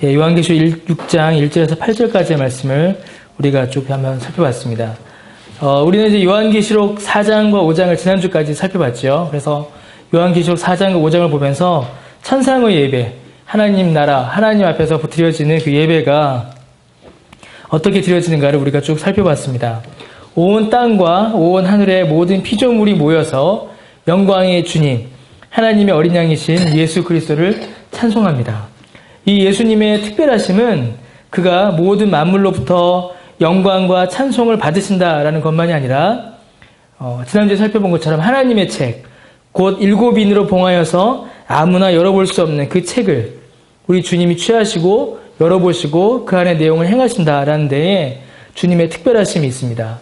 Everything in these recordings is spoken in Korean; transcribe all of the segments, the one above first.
요한계시록 6장 1절에서 8절까지의 말씀을 우리가 쭉 한번 살펴봤습니다. 우리는 이제 요한계시록 4장과 5장을 지난주까지 살펴봤죠. 그래서 요한계시록 4장과 5장을 보면서 천상의 예배, 하나님 나라, 하나님 앞에서 드려지는 그 예배가 어떻게 드려지는가를 우리가 쭉 살펴봤습니다. 온 땅과 온 하늘의 모든 피조물이 모여서 영광의 주님, 하나님의 어린 양이신 예수 그리스도를 찬송합니다. 이 예수님의 특별하심은 그가 모든 만물로부터 영광과 찬송을 받으신다라는 것만이 아니라 지난주에 살펴본 것처럼 하나님의 책, 곧 7인으로 봉하여서 아무나 열어볼 수 없는 그 책을 우리 주님이 취하시고 열어보시고 그 안에 내용을 행하신다라는 데에 주님의 특별하심이 있습니다.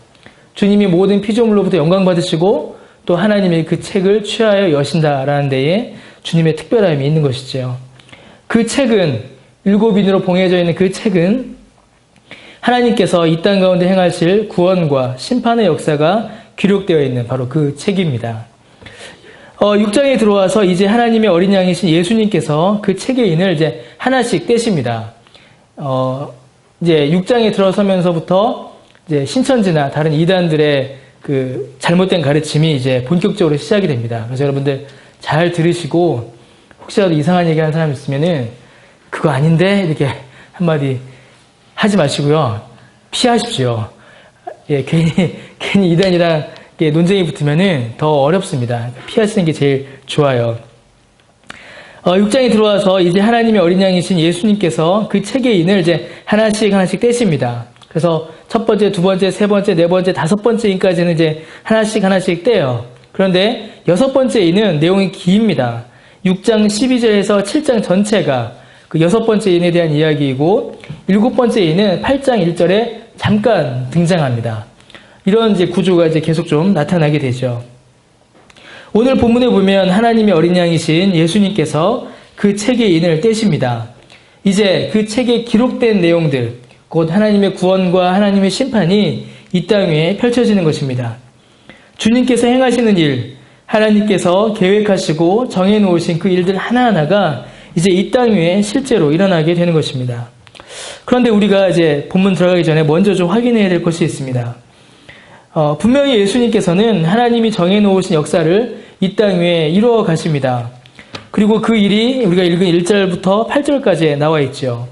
주님이 모든 피조물로부터 영광 받으시고 또 하나님의 그 책을 취하여 여신다라는 데에 주님의 특별함이 있는 것이죠. 그 책은 7인으로 봉해져 있는 그 책은 하나님께서 이 땅 가운데 행하실 구원과 심판의 역사가 기록되어 있는 바로 그 책입니다. 6장에 들어와서 이제 하나님의 어린 양이신 예수님께서 그 책의 인을 이제 하나씩 떼십니다. 이제 6장에 들어서면서부터 이제 신천지나 다른 이단들의 그 잘못된 가르침이 이제 본격적으로 시작이 됩니다. 그래서 여러분들 잘 들으시고 혹시라도 이상한 얘기 하는 사람 있으면은 그거 아닌데 이렇게 한마디 하지 마시고요. 피하십시오. 괜히 이단이랑 논쟁이 붙으면은 더 어렵습니다. 피하시는 게 제일 좋아요. 6장에 들어와서 이제 하나님의 어린 양이신 예수님께서 그 책의 인을 이제 하나씩 떼십니다. 그래서 첫 번째, 두 번째, 세 번째, 네 번째, 다섯 번째 인까지는 이제 하나씩 떼요. 그런데 여섯 번째 인은 내용이 깁니다. 6장 12절에서 7장 전체가 그 여섯 번째 인에 대한 이야기이고, 일곱 번째 인은 8장 1절에 잠깐 등장합니다. 이런 이제 구조가 이제 계속 좀 나타나게 되죠. 오늘 본문에 보면 하나님의 어린 양이신 예수님께서 그 책의 인을 떼십니다. 이제 그 책에 기록된 내용들, 곧 하나님의 구원과 하나님의 심판이 이 땅 위에 펼쳐지는 것입니다. 주님께서 행하시는 일, 하나님께서 계획하시고 정해놓으신 그 일들 하나하나가 이제 이 땅 위에 실제로 일어나게 되는 것입니다. 그런데 우리가 이제 본문 들어가기 전에 먼저 좀 확인해야 될 것이 있습니다. 분명히 예수님께서는 하나님이 정해놓으신 역사를 이 땅 위에 이루어 가십니다. 그리고 그 일이 우리가 읽은 1절부터 8절까지 나와 있죠.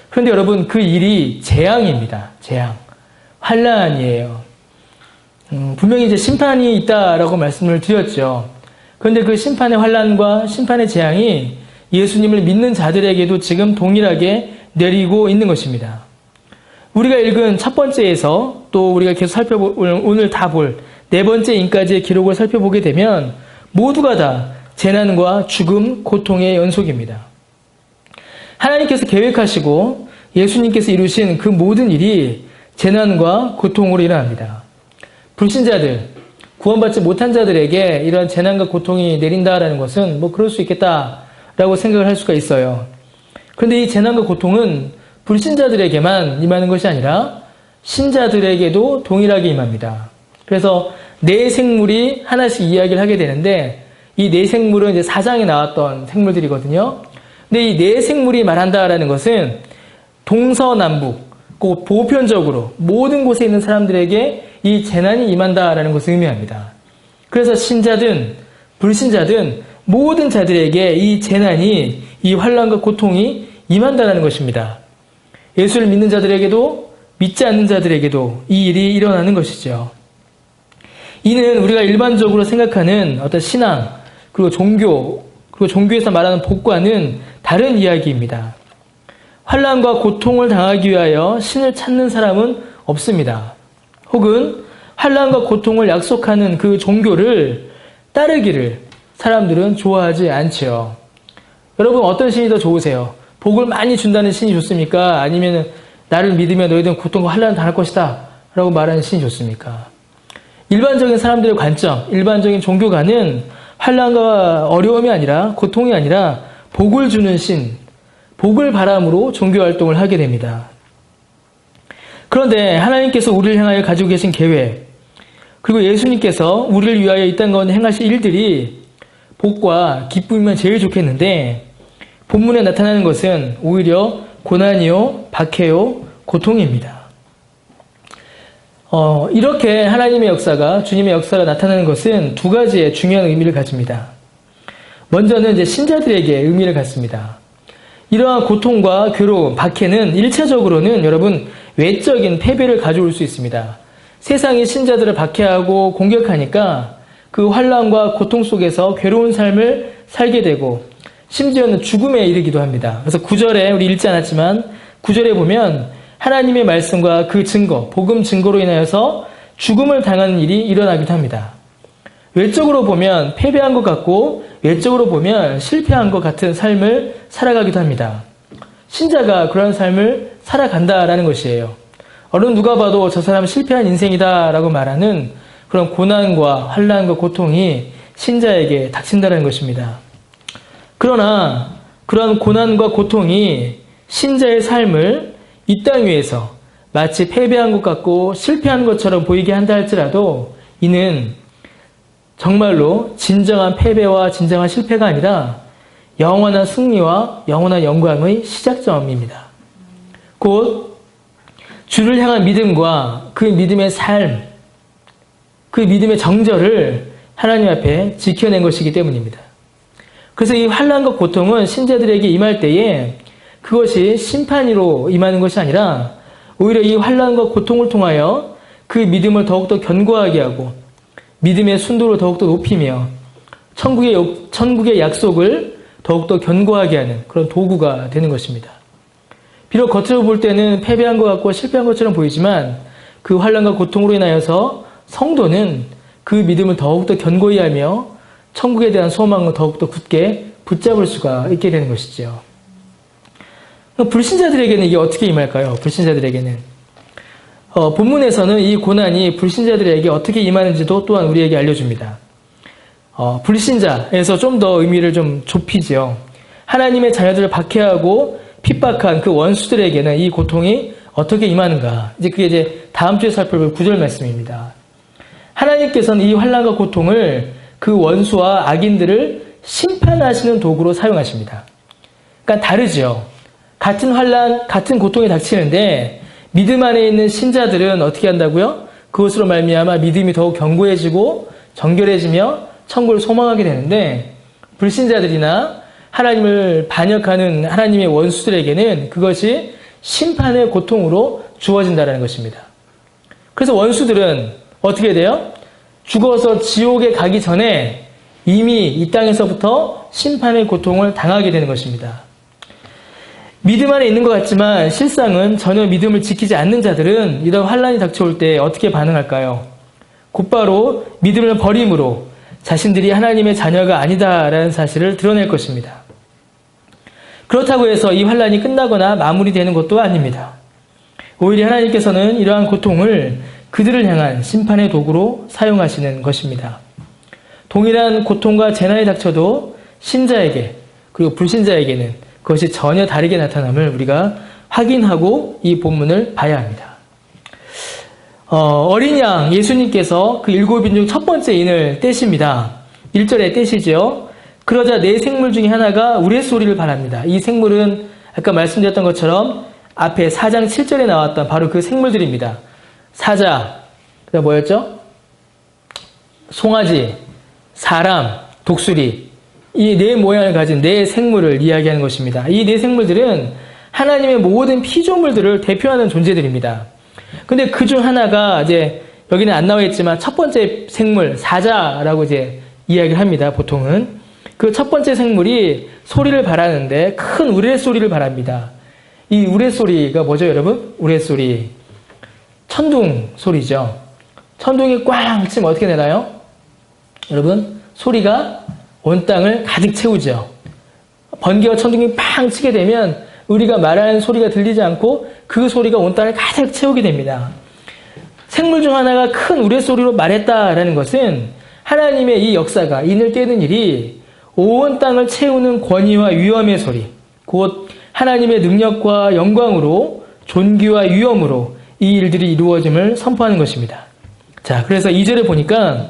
그런데 여러분, 그 일이 재앙입니다. 재앙. 환란이에요. 분명히 이제 심판이 있다라고 말씀을 드렸죠. 그런데 그 심판의 환란과 심판의 재앙이 예수님을 믿는 자들에게도 지금 동일하게 내리고 있는 것입니다. 우리가 읽은 첫 번째에서 또 우리가 계속 오늘 다 볼 네 번째 인까지의 기록을 살펴보게 되면 모두가 다 재난과 죽음, 고통의 연속입니다. 하나님께서 계획하시고 예수님께서 이루신 그 모든 일이 재난과 고통으로 일어납니다. 불신자들, 구원받지 못한 자들에게 이런 재난과 고통이 내린다라는 것은 뭐 그럴 수 있겠다라고 생각을 할 수가 있어요. 그런데 이 재난과 고통은 불신자들에게만 임하는 것이 아니라 신자들에게도 동일하게 임합니다. 그래서 네 생물이 하나씩 이야기를 하게 되는데 이 네 생물은 이제 4장에 나왔던 생물들이거든요. 근데 이 네 생물이 말한다라는 것은 동서남북, 그 보편적으로 모든 곳에 있는 사람들에게 이 재난이 임한다라는 것을 의미합니다. 그래서 신자든 불신자든 모든 자들에게 이 재난이, 이 환난과 고통이 임한다라는 것입니다. 예수를 믿는 자들에게도 믿지 않는 자들에게도 이 일이 일어나는 것이죠. 이는 우리가 일반적으로 생각하는 어떤 신앙, 그리고 종교에서 말하는 복과는 다른 이야기입니다. 환난과 고통을 당하기 위하여 신을 찾는 사람은 없습니다. 혹은 환난과 고통을 약속하는 그 종교를 따르기를 사람들은 좋아하지 않지요. 여러분, 어떤 신이 더 좋으세요? 복을 많이 준다는 신이 좋습니까? 아니면 나를 믿으면 너희들은 고통과 환난을 당할 것이다 라고 말하는 신이 좋습니까? 일반적인 사람들의 관점, 일반적인 종교가는 환난과 어려움이 아니라, 고통이 아니라 복을 주는 신, 복을 바람으로 종교활동을 하게 됩니다. 그런데 하나님께서 우리를 향하여 가지고 계신 계획, 그리고 예수님께서 우리를 위하여 이 땅 가운데 행하실 일들이 복과 기쁨이면 제일 좋겠는데 본문에 나타나는 것은 오히려 고난이요, 박해요, 고통입니다. 이렇게 하나님의 역사가, 주님의 역사가 나타나는 것은 두 가지의 중요한 의미를 가집니다. 먼저는 이제 신자들에게 의미를 갖습니다. 이러한 고통과 괴로움, 박해는 1차적으로는 여러분 외적인 패배를 가져올 수 있습니다. 세상이 신자들을 박해하고 공격하니까 그 환난과 고통 속에서 괴로운 삶을 살게 되고 심지어는 죽음에 이르기도 합니다. 그래서 9절에 우리 읽지 않았지만 9절에 보면 하나님의 말씀과 그 증거, 복음 증거로 인하여서 죽음을 당하는 일이 일어나기도 합니다. 외적으로 보면 패배한 것 같고 외적으로 보면 실패한 것 같은 삶을 살아가기도 합니다. 신자가 그런 삶을 살아간다라는 것이에요. 어느 누가 봐도 저 사람은 실패한 인생이다라고 말하는 그런 고난과 환난과 고통이 신자에게 닥친다는 것입니다. 그러나 그런 고난과 고통이 신자의 삶을 이 땅 위에서 마치 패배한 것 같고 실패한 것처럼 보이게 한다 할지라도 이는 정말로 진정한 패배와 진정한 실패가 아니라 영원한 승리와 영원한 영광의 시작점입니다. 곧 주를 향한 믿음과 그 믿음의 삶, 그 믿음의 정절을 하나님 앞에 지켜낸 것이기 때문입니다. 그래서 이 환난과 고통은 신자들에게 임할 때에 그것이 심판으로 임하는 것이 아니라 오히려 이 환난과 고통을 통하여 그 믿음을 더욱더 견고하게 하고 믿음의 순도를 더욱더 높이며 천국의 약속을 더욱더 견고하게 하는 그런 도구가 되는 것입니다. 비록 겉으로 볼 때는 패배한 것 같고 실패한 것처럼 보이지만 그 환난과 고통으로 인하여서 성도는 그 믿음을 더욱더 견고히 하며 천국에 대한 소망을 더욱더 굳게 붙잡을 수가 있게 되는 것이죠. 불신자들에게는 이게 어떻게 임할까요? 불신자들에게는 본문에서는 이 고난이 불신자들에게 어떻게 임하는지도 또한 우리에게 알려줍니다. 불신자에서 좀 더 의미를 좀 좁히지요. 하나님의 자녀들을 박해하고 핍박한 그 원수들에게는 이 고통이 어떻게 임하는가? 그게 이제 다음 주에 살펴볼 9절 말씀입니다. 하나님께서는 이 환난과 고통을 그 원수와 악인들을 심판하시는 도구로 사용하십니다. 그러니까 다르죠. 같은 환난, 같은 고통이 닥치는데 믿음 안에 있는 신자들은 어떻게 한다고요? 그것으로 말미암아 믿음이 더욱 견고해지고 정결해지며 천국을 소망하게 되는데 불신자들이나 하나님을 반역하는 하나님의 원수들에게는 그것이 심판의 고통으로 주어진다는 것입니다. 그래서 원수들은 어떻게 돼요? 죽어서 지옥에 가기 전에 이미 이 땅에서부터 심판의 고통을 당하게 되는 것입니다. 믿음 안에 있는 것 같지만 실상은 전혀 믿음을 지키지 않는 자들은 이런 환난이 닥쳐올 때 어떻게 반응할까요? 곧바로 믿음을 버림으로 자신들이 하나님의 자녀가 아니다라는 사실을 드러낼 것입니다. 그렇다고 해서 이 환난이 끝나거나 마무리되는 것도 아닙니다. 오히려 하나님께서는 이러한 고통을 그들을 향한 심판의 도구로 사용하시는 것입니다. 동일한 고통과 재난이 닥쳐도 신자에게 그리고 불신자에게는 그것이 전혀 다르게 나타남을 우리가 확인하고 이 본문을 봐야 합니다. 어린 양 예수님께서 그 7인 중 첫 번째 인을 떼십니다. 1절에 떼시죠. 그러자 네 생물 중에 하나가 우레소리를 발합니다. 이 생물은 아까 말씀드렸던 것처럼 앞에 4장 7절에 나왔던 바로 그 생물들입니다. 사자, 그다음 뭐였죠? 송아지, 사람, 독수리, 이 네 모양을 가진 네 생물을 이야기하는 것입니다. 이 네 생물들은 하나님의 모든 피조물들을 대표하는 존재들입니다. 근데 그 중 하나가 이제 여기는 안 나와 있지만 첫 번째 생물, 사자라고 이제 이야기를 합니다. 보통은. 그 첫 번째 생물이 소리를 발하는데 큰 우레소리를 발합니다. 이 우레소리가 뭐죠, 여러분? 우레소리. 천둥 소리죠. 천둥이 꽝 치면 어떻게 되나요? 여러분, 소리가 온 땅을 가득 채우죠. 번개와 천둥이 팡 치게 되면 우리가 말하는 소리가 들리지 않고 그 소리가 온 땅을 가득 채우게 됩니다. 생물 중 하나가 큰 우레소리로 말했다라는 것은 하나님의 이 역사가 인을 떼는 일이 온 땅을 채우는 권위와 위엄의 소리, 곧 하나님의 능력과 영광으로 존귀와 위엄으로 이 일들이 이루어짐을 선포하는 것입니다. 자, 그래서 2절에 보니까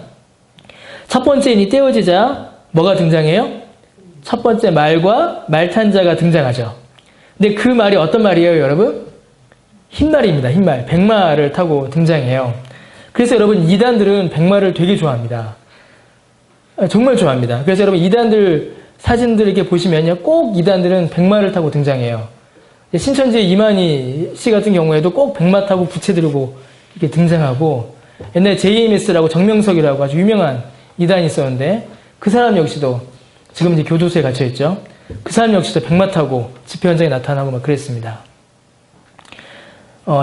첫 번째 인이 떼어지자 뭐가 등장해요? 첫 번째 말과 말탄 자가 등장하죠. 근데 그 말이 어떤 말이에요, 여러분? 흰말입니다. 흰말. 백마를 타고 등장해요. 그래서 여러분, 이단들은 백마를 되게 좋아합니다. 정말 좋아합니다. 그래서 여러분, 이단들 사진들 이렇게 보시면요, 꼭 이단들은 백마를 타고 등장해요. 신천지의 이만희 씨 같은 경우에도 꼭 백마 타고 부채 들고 이렇게 등장하고, 옛날에 JMS라고 정명석이라고 아주 유명한 이단이 있었는데, 그 사람 역시도 지금 이제 교도소에 갇혀있죠. 그 사람 역시도 백마 타고 집회 현장에 나타나고 막 그랬습니다.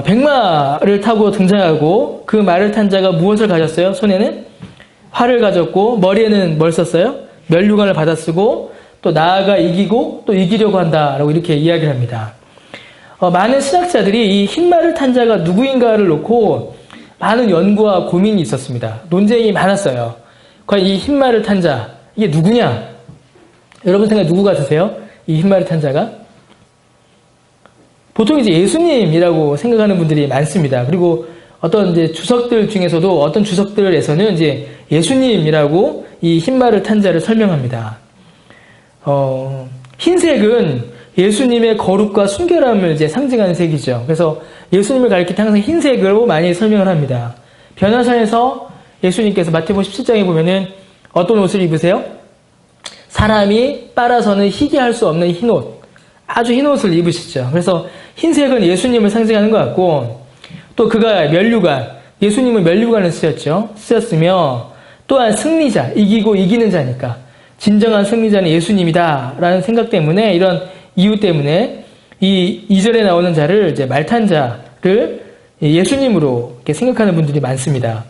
백마를 타고 등장하고 그 말을 탄 자가 무엇을 가졌어요? 손에는 활을 가졌고 머리에는 뭘 썼어요? 면류관을 받아 쓰고 또 나아가 이기고 또 이기려고 한다라고 이렇게 이야기를 합니다. 많은 신학자들이 이 흰말을 탄 자가 누구인가를 놓고 많은 연구와 고민이 있었습니다. 논쟁이 많았어요. 과연 이 흰말을 탄 자, 이게 누구냐? 여러분 생각에 누구 같으세요? 이 흰말을 탄 자가? 보통 이제 예수님이라고 생각하는 분들이 많습니다. 그리고 어떤 이제 주석들 중에서도 어떤 주석들에서는 이제 예수님이라고 이 흰말을 탄 자를 설명합니다. 흰색은 예수님의 거룩과 순결함을 이제 상징하는 색이죠. 그래서 예수님을 가리킬 때 항상 흰색으로 많이 설명을 합니다. 변화산에서 예수님께서 마태복음 17장에 보면은 어떤 옷을 입으세요? 사람이 빨아서는 희게 할 수 없는 흰 옷. 아주 흰 옷을 입으시죠. 그래서 흰색은 예수님을 상징하는 것 같고, 또 그가 면류관, 예수님은 면류관을 쓰셨으며, 또한 승리자, 이기고 이기는 자니까, 진정한 승리자는 예수님이다 라는 생각 때문에, 이런 이유 때문에 이 2절에 나오는 자를 이제 말탄 자를 예수님으로 이렇게 생각하는 분들이 많습니다.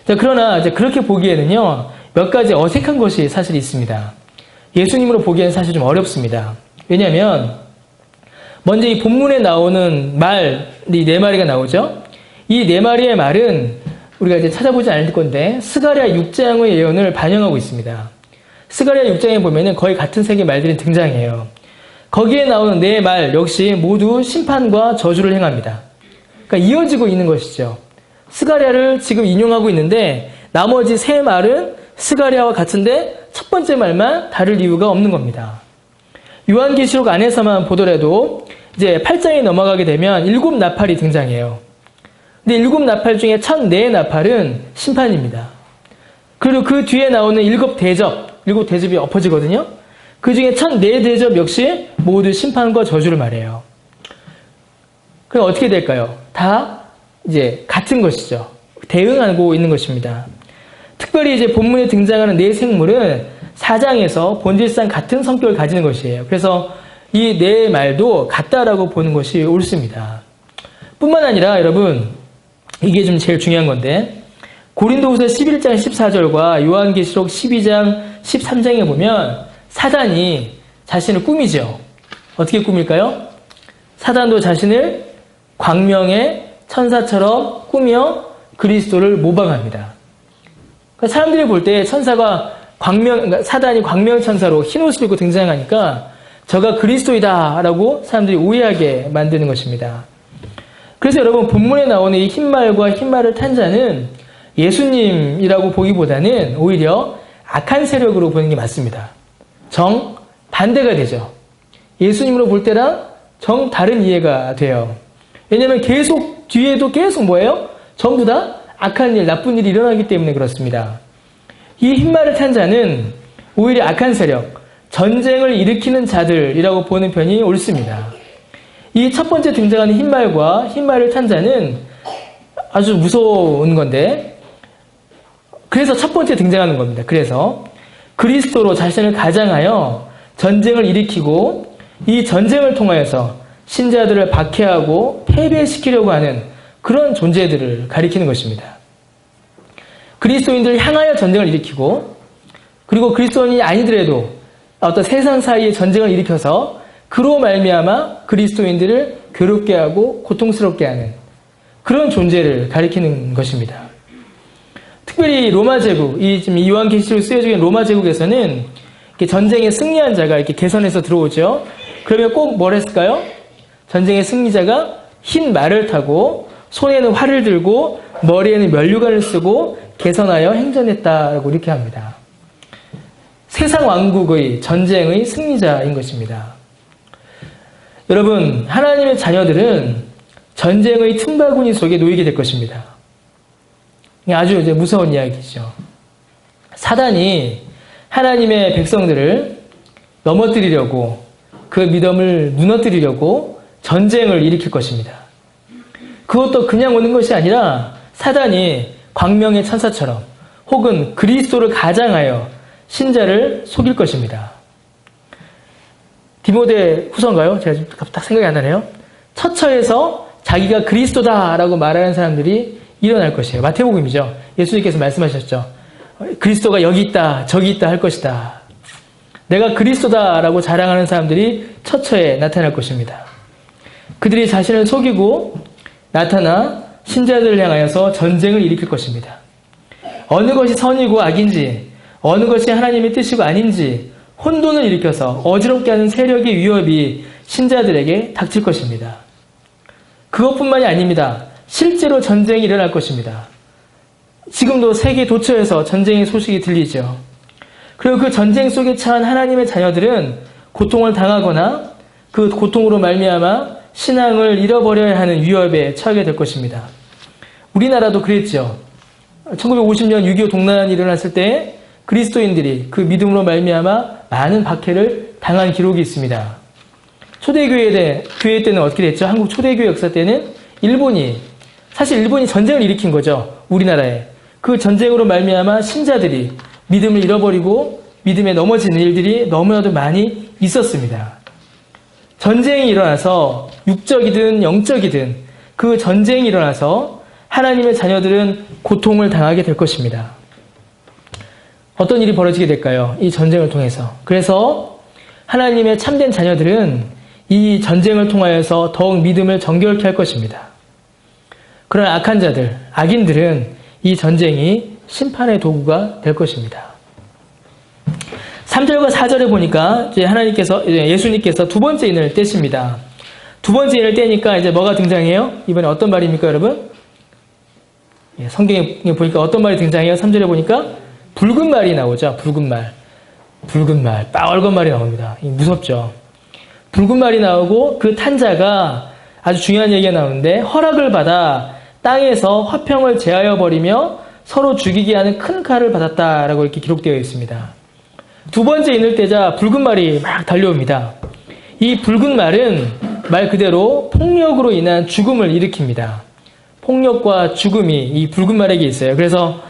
자, 그러나 이제 그렇게 보기에는요, 몇 가지 어색한 것이 사실 있습니다. 예수님으로 보기에는 사실 좀 어렵습니다. 왜냐하면 먼저 이 본문에 나오는 말이 4마리가 나오죠. 이 4마리의 말은 우리가 이제 찾아보지 않을 건데 스가랴 6장의 예언을 반영하고 있습니다. 스가랴 6장에 보면은 거의 같은 색의 말들이 등장해요. 거기에 나오는 4말 역시 모두 심판과 저주를 행합니다. 그러니까 이어지고 있는 것이죠. 스가랴를 지금 인용하고 있는데 나머지 3말은 스가랴와 같은데 첫 번째 말만 다를 이유가 없는 겁니다. 요한계시록 안에서만 보더라도 이제 8장에 넘어가게 되면 7 나팔이 등장해요. 근데 7 나팔 중에 첫 4 나팔은 심판입니다. 그리고 그 뒤에 나오는 7 대접이 엎어지거든요. 그 중에 첫 4 대접 역시 모두 심판과 저주를 말해요. 그럼 어떻게 될까요? 다 이제 같은 것이죠. 대응하고 있는 것입니다. 특별히 이제 본문에 등장하는 4 생물은 4장에서 본질상 같은 성격을 가지는 것이에요. 그래서 이 4 말도 같다라고 보는 것이 옳습니다. 뿐만 아니라 여러분, 이게 좀 제일 중요한 건데 고린도후서 11장 14절과 요한계시록 12장 13장에 보면 사단이 자신을 꾸미죠. 어떻게 꾸밀까요? 사단도 자신을 광명의 천사처럼 꾸며 그리스도를 모방합니다. 그러니까 사람들이 볼 때 천사가 사단이 광명천사로 흰옷을 입고 등장하니까 저가 그리스도이다라고 사람들이 오해하게 만드는 것입니다. 그래서 여러분 본문에 나오는 이 흰말과 흰말을 탄 자는 예수님이라고 보기보다는 오히려 악한 세력으로 보는 게 맞습니다. 정 반대가 되죠. 예수님으로 볼 때랑 정 다른 이해가 돼요. 왜냐하면 계속 뒤에도 계속 뭐예요? 전부 다 악한 일, 나쁜 일이 일어나기 때문에 그렇습니다. 이 흰말을 탄 자는 오히려 악한 세력, 전쟁을 일으키는 자들이라고 보는 편이 옳습니다. 이 첫 번째 등장하는 흰말과 흰말을 탄 자는 아주 무서운 건데, 그래서 첫 번째 등장하는 겁니다. 그래서 그리스도로 자신을 가장하여 전쟁을 일으키고 이 전쟁을 통하여서 신자들을 박해하고 패배시키려고 하는 그런 존재들을 가리키는 것입니다. 그리스도인들을 향하여 전쟁을 일으키고, 그리고 그리스도인이 아니더라도 어떤 세상 사이에 전쟁을 일으켜서 그로 말미암아 그리스도인들을 괴롭게 하고 고통스럽게 하는 그런 존재를 가리키는 것입니다. 특별히 로마 제국, 지금 요한계시록 쓰여져 있는 로마 제국에서는 이렇게 전쟁에 승리한 자가 이렇게 개선해서 들어오죠. 그러면 꼭 뭘 했을까요? 전쟁의 승리자가 흰 말을 타고 손에는 활을 들고 머리에는 면류관을 쓰고 개선하여 행전했다라고 이렇게 합니다. 세상 왕국의 전쟁의 승리자인 것입니다. 여러분, 하나님의 자녀들은 전쟁의 틈바구니 속에 놓이게 될 것입니다. 아주 이제 무서운 이야기죠. 사단이 하나님의 백성들을 넘어뜨리려고, 그 믿음을 무너뜨리려고 전쟁을 일으킬 것입니다. 그것도 그냥 오는 것이 아니라 사단이 광명의 천사처럼 혹은 그리스도를 가장하여 신자를 속일 것입니다. 디모데 후서인가요? 제가 지금 딱 생각이 안 나네요. 처처에서 자기가 그리스도다라고 말하는 사람들이 일어날 것이에요. 마태복음이죠. 예수님께서 말씀하셨죠. 그리스도가 여기 있다, 저기 있다 할 것이다. 내가 그리스도다라고 자랑하는 사람들이 처처에 나타날 것입니다. 그들이 자신을 속이고 나타나 신자들을 향하여서 전쟁을 일으킬 것입니다. 어느 것이 선이고 악인지, 어느 것이 하나님의 뜻이고 아닌지 혼돈을 일으켜서 어지럽게 하는 세력의 위협이 신자들에게 닥칠 것입니다. 그것뿐만이 아닙니다. 실제로 전쟁이 일어날 것입니다. 지금도 세계 도처에서 전쟁의 소식이 들리죠. 그리고 그 전쟁 속에 처한 하나님의 자녀들은 고통을 당하거나 그 고통으로 말미암아 신앙을 잃어버려야 하는 위협에 처하게 될 것입니다. 우리나라도 그랬죠. 1950년 6.25 동란이 일어났을 때 그리스도인들이 그 믿음으로 말미암아 많은 박해를 당한 기록이 있습니다. 교회 때는 어떻게 됐죠? 한국 초대교회 역사 때는 사실 일본이 전쟁을 일으킨 거죠. 우리나라에. 그 전쟁으로 말미암아 신자들이 믿음을 잃어버리고 믿음에 넘어지는 일들이 너무나도 많이 있었습니다. 전쟁이 일어나서 육적이든 영적이든 그 전쟁이 일어나서 하나님의 자녀들은 고통을 당하게 될 것입니다. 어떤 일이 벌어지게 될까요? 이 전쟁을 통해서. 그래서 하나님의 참된 자녀들은 이 전쟁을 통하여서 더욱 믿음을 정결케 할 것입니다. 그러나 악한 자들, 악인들은 이 전쟁이 심판의 도구가 될 것입니다. 3절과 4절에 보니까 이제 예수님께서 두 번째 인을 떼십니다. 두 번째 인을 떼니까 이제 뭐가 등장해요? 이번에 어떤 말입니까, 여러분? 성경에 보니까 어떤 말이 등장해요? 3절에 보니까 붉은 말이 나오죠. 붉은 말, 빨간 말이 나옵니다. 무섭죠. 붉은 말이 나오고 그 탄자가 아주 중요한 얘기가 나오는데 허락을 받아 땅에서 화평을 제하여 버리며 서로 죽이게 하는 큰 칼을 받았다라고 이렇게 기록되어 있습니다. 두 번째 인을 떼자 붉은 말이 막 달려옵니다. 이 붉은 말은 말 그대로 폭력으로 인한 죽음을 일으킵니다. 폭력과 죽음이 이 붉은 말에게 있어요. 그래서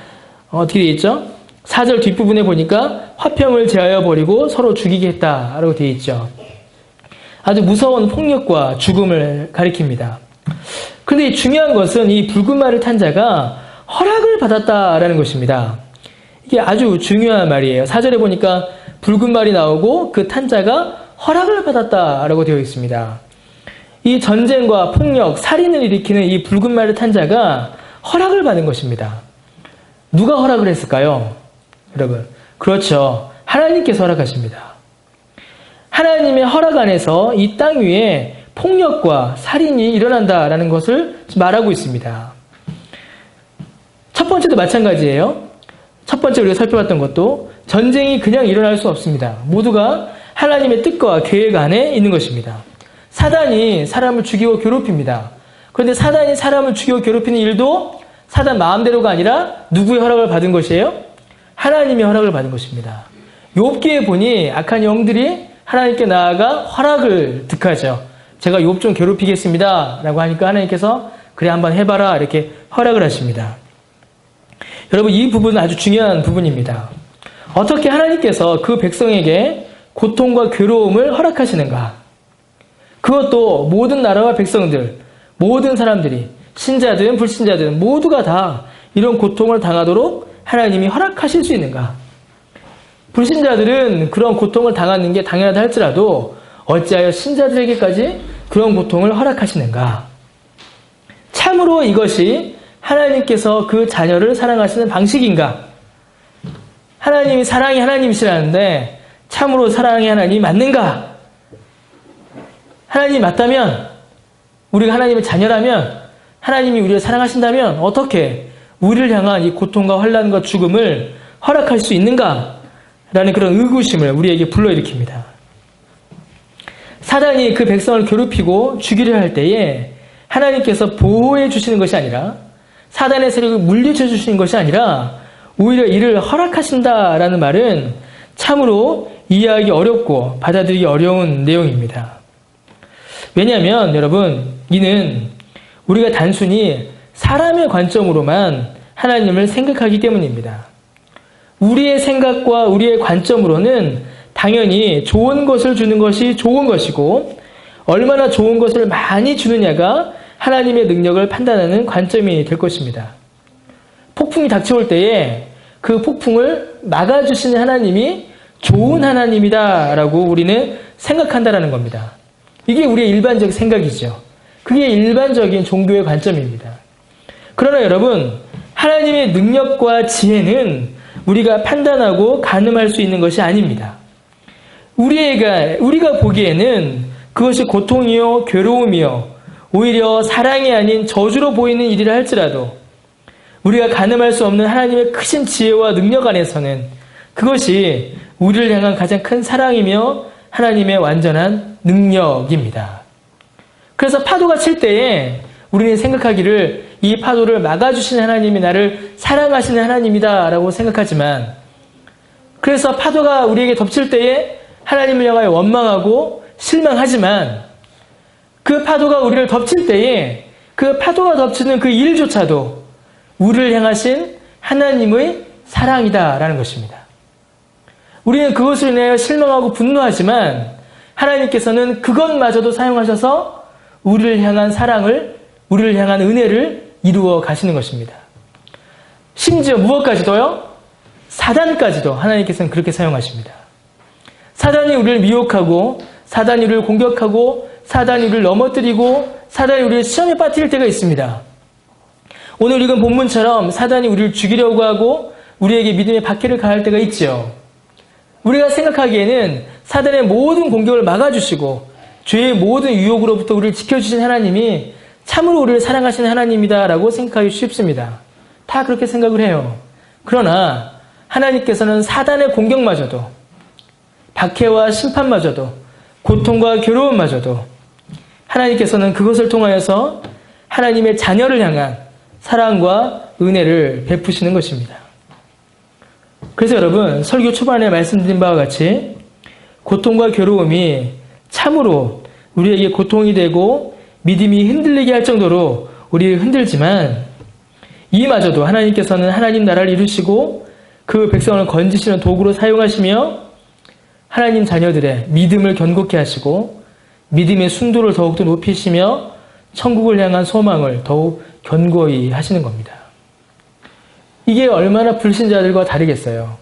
어떻게 되어 있죠? 4절 뒷부분에 보니까 화평을 제하여 버리고 서로 죽이게 했다라고 되어 있죠. 아주 무서운 폭력과 죽음을 가리킵니다. 그런데 중요한 것은 이 붉은 말을 탄 자가 허락을 받았다라는 것입니다. 이게 아주 중요한 말이에요. 4절에 보니까 붉은 말이 나오고 그 탄 자가 허락을 받았다라고 되어 있습니다. 이 전쟁과 폭력, 살인을 일으키는 이 붉은 말을 탄 자가 허락을 받은 것입니다. 누가 허락을 했을까요? 여러분, 그렇죠. 하나님께서 허락하십니다. 하나님의 허락 안에서 이 땅 위에 폭력과 살인이 일어난다라는 것을 말하고 있습니다. 첫 번째도 마찬가지예요. 첫 번째 우리가 살펴봤던 것도 전쟁이 그냥 일어날 수 없습니다. 모두가 하나님의 뜻과 계획 안에 있는 것입니다. 사단이 사람을 죽이고 괴롭힙니다. 그런데 사단이 사람을 죽이고 괴롭히는 일도 사단 마음대로가 아니라 누구의 허락을 받은 것이에요? 하나님의 허락을 받은 것입니다. 욥기에 보니 악한 영들이 하나님께 나아가 허락을 득하죠. 제가 욥 좀 괴롭히겠습니다 라고 하니까 하나님께서 그래 한번 해봐라 이렇게 허락을 하십니다. 여러분, 이 부분은 아주 중요한 부분입니다. 어떻게 하나님께서 그 백성에게 고통과 괴로움을 허락하시는가? 그것도 모든 나라와 백성들, 모든 사람들이 신자든 불신자든 모두가 다 이런 고통을 당하도록 하나님이 허락하실 수 있는가? 불신자들은 그런 고통을 당하는 게 당연하다 할지라도 어찌하여 신자들에게까지 그런 고통을 허락하시는가? 참으로 이것이 하나님께서 그 자녀를 사랑하시는 방식인가? 하나님이 사랑이 하나님이시라는데 참으로 사랑의 하나님이 맞는가? 하나님이 맞다면, 우리가 하나님의 자녀라면, 하나님이 우리를 사랑하신다면 어떻게 우리를 향한 이 고통과 환난과 죽음을 허락할 수 있는가? 라는 그런 의구심을 우리에게 불러일으킵니다. 사단이 그 백성을 괴롭히고 죽이려 할 때에 하나님께서 보호해 주시는 것이 아니라 사단의 세력을 물리쳐 주시는 것이 아니라 오히려 이를 허락하신다라는 말은 참으로 이해하기 어렵고 받아들이기 어려운 내용입니다. 왜냐하면 여러분, 이는 우리가 단순히 사람의 관점으로만 하나님을 생각하기 때문입니다. 우리의 생각과 우리의 관점으로는 당연히 좋은 것을 주는 것이 좋은 것이고 얼마나 좋은 것을 많이 주느냐가 하나님의 능력을 판단하는 관점이 될 것입니다. 폭풍이 닥쳐올 때에 그 폭풍을 막아주시는 하나님이 좋은 하나님이다라고 우리는 생각한다라는 겁니다. 이게 우리의 일반적 생각이죠. 그게 일반적인 종교의 관점입니다. 그러나 여러분, 하나님의 능력과 지혜는 우리가 판단하고 가늠할 수 있는 것이 아닙니다. 우리가 보기에는 그것이 고통이요, 괴로움이요, 오히려 사랑이 아닌 저주로 보이는 일이라 할지라도 우리가 가늠할 수 없는 하나님의 크신 지혜와 능력 안에서는 그것이 우리를 향한 가장 큰 사랑이며 하나님의 완전한 능력입니다. 그래서 파도가 칠 때에 우리는 생각하기를 이 파도를 막아주시는 하나님이 나를 사랑하시는 하나님이다 라고 생각하지만, 그래서 파도가 우리에게 덮칠 때에 하나님을 향하여 원망하고 실망하지만 그 파도가 우리를 덮칠 때에 그 파도가 덮치는 그 일조차도 우리를 향하신 하나님의 사랑이다라는 것입니다. 우리는 그것을 인하여 실망하고 분노하지만 하나님께서는 그것마저도 사용하셔서 우리를 향한 사랑을, 우리를 향한 은혜를 이루어 가시는 것입니다. 심지어 무엇까지도요? 사단까지도 하나님께서는 그렇게 사용하십니다. 사단이 우리를 미혹하고 사단이 우리를 공격하고 사단이 우리를 넘어뜨리고 사단이 우리를 시험에 빠뜨릴 때가 있습니다. 오늘 읽은 본문처럼 사단이 우리를 죽이려고 하고 우리에게 믿음의 박해를 가할 때가 있죠. 우리가 생각하기에는 사단의 모든 공격을 막아주시고 죄의 모든 유혹으로부터 우리를 지켜주신 하나님이 참으로 우리를 사랑하시는 하나님이다라고 생각하기 쉽습니다. 다 그렇게 생각을 해요. 그러나 하나님께서는 사단의 공격마저도, 박해와 심판마저도, 고통과 괴로움마저도 하나님께서는 그것을 통하여서 하나님의 자녀를 향한 사랑과 은혜를 베푸시는 것입니다. 그래서 여러분, 설교 초반에 말씀드린 바와 같이 고통과 괴로움이 참으로 우리에게 고통이 되고 믿음이 흔들리게 할 정도로 우리를 흔들지만, 이마저도 하나님께서는 하나님 나라를 이루시고 그 백성을 건지시는 도구로 사용하시며 하나님 자녀들의 믿음을 견고케 하시고 믿음의 순도를 더욱더 높이시며 천국을 향한 소망을 더욱 견고히 하시는 겁니다. 이게 얼마나 불신자들과 다르겠어요.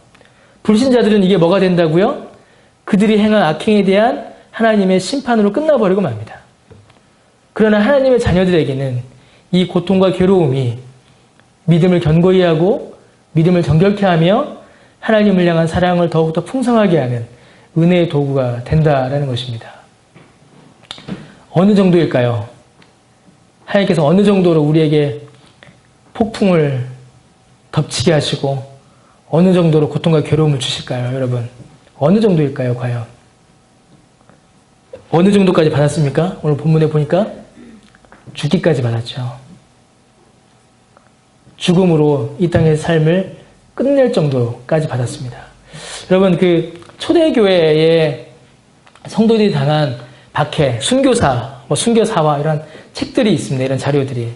불신자들은 이게 뭐가 된다고요? 그들이 행한 악행에 대한 하나님의 심판으로 끝나버리고 맙니다. 그러나 하나님의 자녀들에게는 이 고통과 괴로움이 믿음을 견고히 하고 믿음을 정결케 하며 하나님을 향한 사랑을 더욱더 풍성하게 하는 은혜의 도구가 된다라는 것입니다. 어느 정도일까요? 하나님께서 어느 정도로 우리에게 폭풍을 덮치게 하시고 어느 정도로 고통과 괴로움을 주실까요, 여러분? 어느 정도일까요, 과연? 어느 정도까지 받았습니까? 오늘 본문에 보니까 죽기까지 받았죠. 죽음으로 이 땅의 삶을 끝낼 정도까지 받았습니다. 여러분, 그 초대교회의 성도들이 당한 박해, 순교사, 순교사화 이런 책들이 있습니다. 이런 자료들이.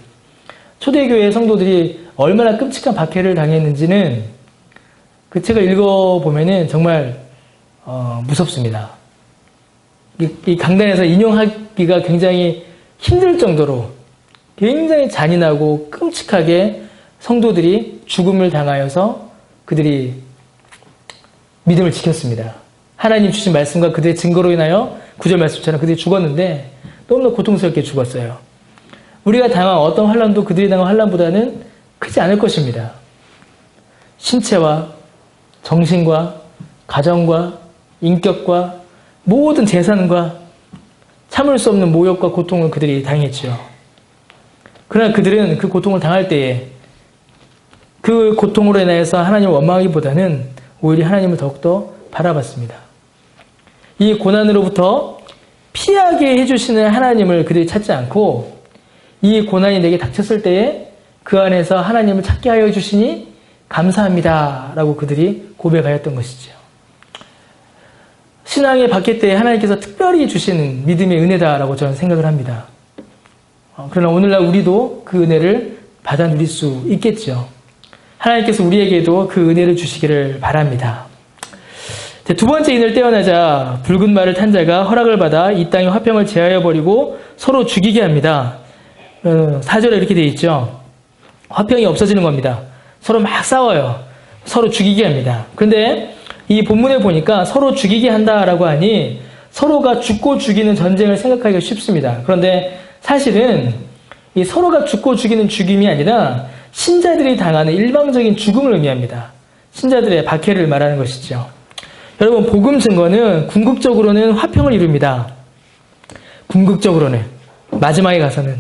초대교회 성도들이 얼마나 끔찍한 박해를 당했는지는 그 책을 읽어보면은 정말 무섭습니다. 이 강단에서 인용하기가 굉장히 힘들 정도로 굉장히 잔인하고 끔찍하게 성도들이 죽음을 당하여서 그들이 믿음을 지켰습니다. 하나님 주신 말씀과 그들의 증거로 인하여 9절 말씀처럼 그들이 죽었는데 너무나 고통스럽게 죽었어요. 우리가 당한 어떤 환난도 그들이 당한 환난보다는 크지 않을 것입니다. 신체와 정신과 가정과 인격과 모든 재산과 참을 수 없는 모욕과 고통을 그들이 당했죠. 그러나 그들은 그 고통을 당할 때에 그 고통으로 인해서 하나님을 원망하기보다는 오히려 하나님을 더욱더 바라봤습니다. 이 고난으로부터 피하게 해주시는 하나님을 그들이 찾지 않고 이 고난이 내게 닥쳤을 때에 그 안에서 하나님을 찾게 하여 주시니 감사합니다 라고 그들이 고백하였던 것이죠. 신앙의 박해 때 하나님께서 특별히 주시는 믿음의 은혜다라고 저는 생각을 합니다. 그러나 오늘날 우리도 그 은혜를 받아 누릴 수 있겠죠. 하나님께서 우리에게도 그 은혜를 주시기를 바랍니다. 두 번째 인을 떼어내자 붉은 말을 탄 자가 허락을 받아 이 땅의 화평을 제하여 버리고 서로 죽이게 합니다. 4절에 이렇게 되어 있죠. 화평이 없어지는 겁니다. 서로 막 싸워요. 서로 죽이게 합니다. 그런데 이 본문에 보니까 서로 죽이게 한다라고 하니 서로가 죽고 죽이는 전쟁을 생각하기가 쉽습니다. 그런데 사실은 이 서로가 죽고 죽이는 죽임이 아니라 신자들이 당하는 일방적인 죽음을 의미합니다. 신자들의 박해를 말하는 것이죠. 여러분, 복음 증거는 궁극적으로는 화평을 이룹니다. 궁극적으로는, 마지막에 가서는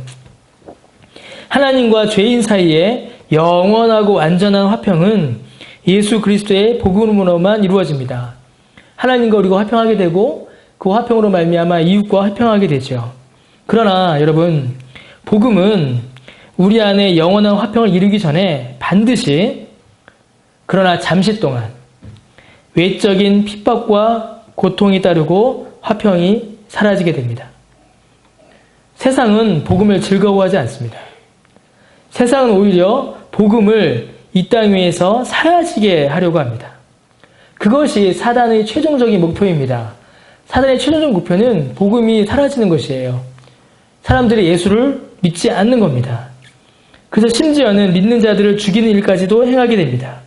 하나님과 죄인 사이에 영원하고 완전한 화평은 예수 그리스도의 복음으로만 이루어집니다. 하나님과 우리가 화평하게 되고 그 화평으로 말미암아 이웃과 화평하게 되죠. 그러나 여러분, 복음은 우리 안에 영원한 화평을 이루기 전에 반드시, 그러나 잠시 동안 외적인 핍박과 고통이 따르고 화평이 사라지게 됩니다. 세상은 복음을 즐거워하지 않습니다. 세상은 오히려 복음을 이 땅 위에서 사라지게 하려고 합니다. 그것이 사단의 최종적인 목표입니다. 사단의 최종적 목표는 복음이 사라지는 것이에요. 사람들이 예수를 믿지 않는 겁니다. 그래서 심지어는 믿는 자들을 죽이는 일까지도 행하게 됩니다.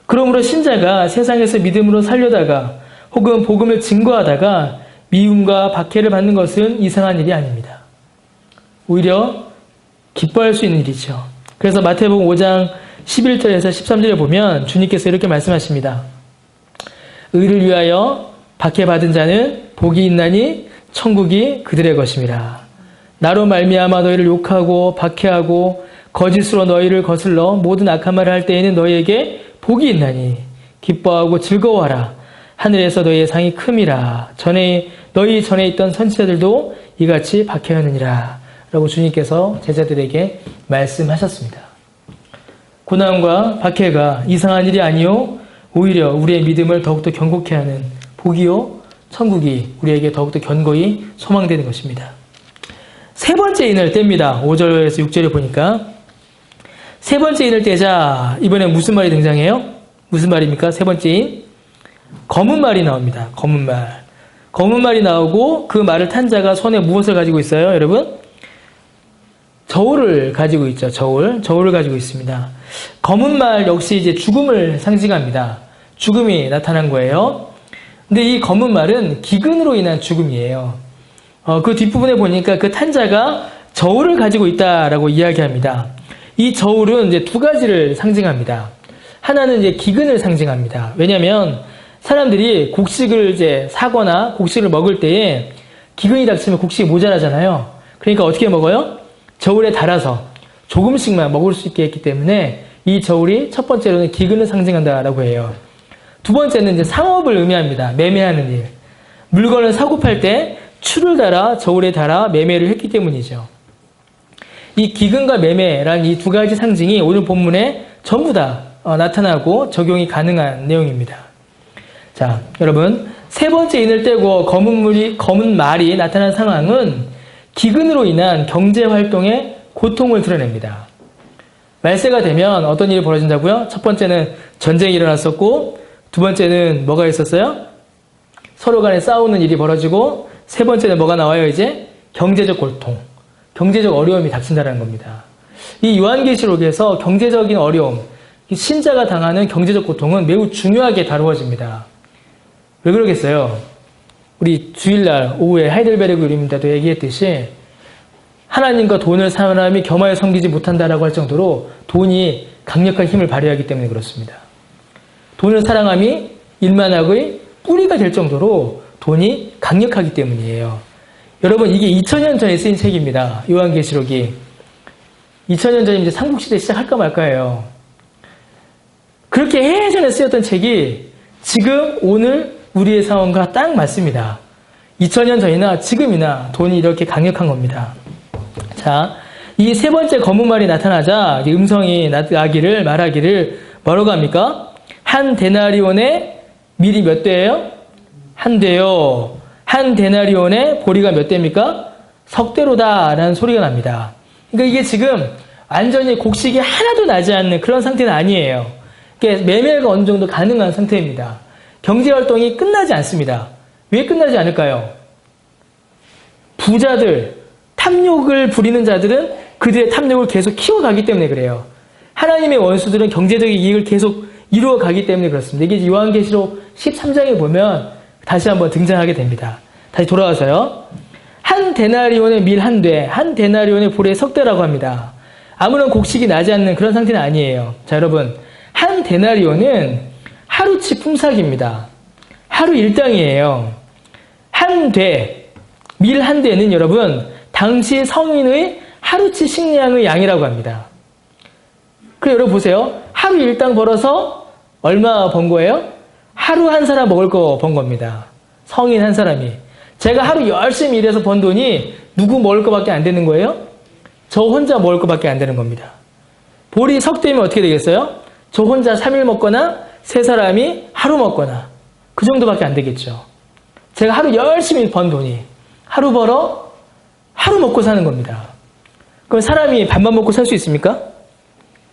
그러므로 신자가 세상에서 믿음으로 살려다가 혹은 복음을 증거하다가 미움과 박해를 받는 것은 이상한 일이 아닙니다. 오히려 기뻐할 수 있는 일이죠. 그래서 마태복음 5장 11절에서 13절에 보면 주님께서 이렇게 말씀하십니다. 의를 위하여 박해받은 자는 복이 있나니 천국이 그들의 것임이라. 나로 말미암아 너희를 욕하고 박해하고 거짓으로 너희를 거슬러 모든 악한 말을 할 때에는 너희에게 복이 있나니 기뻐하고 즐거워하라. 하늘에서 너희의 상이 큼이라. 너희 전에 있던 선지자들도 이같이 박해하느니라 라고 주님께서 제자들에게 말씀하셨습니다. 고난과 박해가 이상한 일이 아니요 오히려 우리의 믿음을 더욱더 견고케 하는 복이요 천국이 우리에게 더욱더 견고히 소망되는 것입니다. 세 번째 인을 뗍니다. 5절에서 6절에 보니까 세 번째 인을 떼자. 이번엔 무슨 말이 등장해요? 무슨 말입니까? 세 번째 인, 검은 말이 나옵니다. 검은 말. 검은 말이 나오고 그 말을 탄 자가 손에 무엇을 가지고 있어요, 여러분? 저울을 가지고 있죠. 저울을 가지고 있습니다. 검은 말 역시 이제 죽음을 상징합니다. 죽음이 나타난 거예요. 근데 이 검은 말은 기근으로 인한 죽음이에요. 그 뒷부분에 보니까 그 탄자가 저울을 가지고 있다라고 이야기합니다. 이 저울은 이제 두 가지를 상징합니다. 하나는 이제 기근을 상징합니다. 왜냐하면 사람들이 곡식을 이제 사거나 곡식을 먹을 때에 기근이 닥치면 곡식이 모자라잖아요. 그러니까 어떻게 먹어요? 저울에 달아서 조금씩만 먹을 수 있게 했기 때문에 이 저울이 첫 번째로는 기근을 상징한다라고 해요. 두 번째는 이제 상업을 의미합니다. 매매하는 일. 물건을 사고 팔 때 추를 달아 저울에 달아 매매를 했기 때문이죠. 이 기근과 매매라는 이 두 가지 상징이 오늘 본문에 전부 다 나타나고 적용이 가능한 내용입니다. 자, 여러분, 세 번째 인을 떼고 검은 말이 나타난 상황은 기근으로 인한 경제활동의 고통을 드러냅니다. 말세가 되면 어떤 일이 벌어진다고요? 첫 번째는 전쟁이 일어났었고, 두 번째는 뭐가 있었어요? 서로 간에 싸우는 일이 벌어지고, 세 번째는 뭐가 나와요, 이제? 경제적 고통, 경제적 어려움이 닥친다는 겁니다. 이 요한계시록에서 경제적인 어려움, 신자가 당하는 경제적 고통은 매우 중요하게 다루어집니다. 왜 그러겠어요? 우리 주일날 오후에 하이델베르그 유림대도 얘기했듯이 하나님과 돈을 사람이 겸하여 섬기지 못한다라고 할 정도로 돈이 강력한 힘을 발휘하기 때문에 그렇습니다. 돈을 사랑함이 일만학의 뿌리가 될 정도로 돈이 강력하기 때문이에요. 여러분, 이게 2000년 전에 쓰인 책입니다. 요한계시록이. 2000년 전에 이제 삼국시대 시작할까 말까예요. 그렇게 예전에 쓰였던 책이 지금 오늘 우리의 상황과 딱 맞습니다. 2000년 전이나 지금이나 돈이 이렇게 강력한 겁니다. 자, 이 세 번째 검은 말이 나타나자 음성이 말하기를 뭐라고 합니까? 한 데나리온의 밀이 몇 대예요? 한 대요. 한 데나리온의 보리가 몇 대입니까? 석 대로다라는 소리가 납니다. 그러니까 이게 지금 완전히 곡식이 하나도 나지 않는 그런 상태는 아니에요. 그러니까 매매가 어느 정도 가능한 상태입니다. 경제활동이 끝나지 않습니다. 왜 끝나지 않을까요? 부자들, 탐욕을 부리는 자들은 그들의 탐욕을 계속 키워가기 때문에 그래요. 하나님의 원수들은 경제적인 이익을 계속 이루어가기 때문에 그렇습니다. 이게 요한계시록 13장에 보면 다시 한번 등장하게 됩니다. 다시 돌아와서요. 한 데나리온의 밀 한 대, 한 데나리온의 보리의 석 대라고 합니다. 아무런 곡식이 나지 않는 그런 상태는 아니에요. 자, 여러분. 한 데나리온은 하루치 품삯입니다. 하루 일당이에요. 한 대, 밀 한 대는 여러분, 당시 성인의 하루치 식량의 양이라고 합니다. 그럼 여러분 보세요. 하루 일당 벌어서 얼마 번 거예요? 하루 한 사람 먹을 거 번 겁니다. 성인 한 사람이. 제가 하루 열심히 일해서 번 돈이 누구 먹을 거밖에 안 되는 거예요? 저 혼자 먹을 거밖에 안 되는 겁니다. 보리 석 대면 어떻게 되겠어요? 저 혼자 3일 먹거나 세 사람이 하루 먹거나 그 정도밖에 안 되겠죠. 제가 하루 열심히 번 돈이 하루 벌어 하루 먹고 사는 겁니다. 그럼 사람이 밥만 먹고 살 수 있습니까?